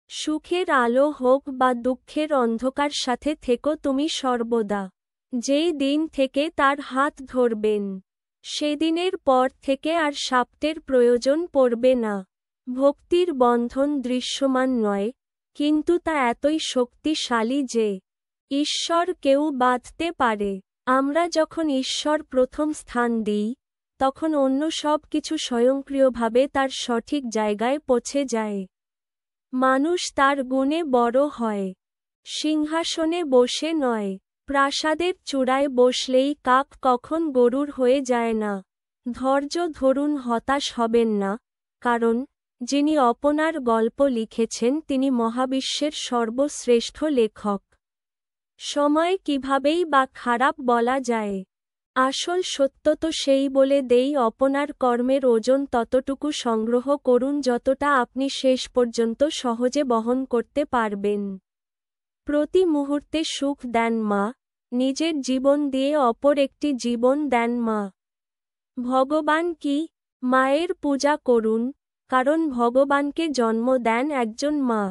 সুখের আলো হোক বা দুঃখের অন্ধকার সাথে থেকো তুমি সর্বদা। যেই দিন থেকে তার হাত ধরবেন, সেদিনের পর থেকে আর শাপ্তের প্রয়োজন পড়বে না। ভক্তির বন্ধন দৃশ্যমান নয়, কিন্তু তা এতই শক্তিশালী যে ঈশ্বর কেউ বাঁধতে পারে। আমরা যখন ঈশ্বর প্রথম স্থান দিই, তখন অন্য সব কিছু স্বয়ংক্রিয়ভাবে তার সঠিক জায়গায় পৌঁছে যায়। মানুষ তার গুণে বড় হয়। সিংহাসনে বসে নয়, প্রাসাদের চূড়ায় বসলেই কাক কখন গরুর হয়ে যায় না। ধৈর্য ধরুন, হতাশ হবেন না, কারণ যিনি আপনার গল্প লিখেছেন তিনি মহাবিশ্বের সর্বশ্রেষ্ঠ লেখক। সময় কিভাবেই বা খারাপ বলা যায়? আসল সত্য তো সেই বলে দেই, আপনার কর্মের ওজন ততটুকু সংগ্রহ করুন যতটা আপনি শেষ পর্যন্ত সহজে বহন করতে পারবেন। প্রতি মুহূর্তে সুখ দেন মা, নিজের জীবন দিয়ে অপর একটি জীবন দেন মা। ভগবান কি? মায়ের পূজা করুন, কারণ ভগবানকে জন্ম দেন একজন মা।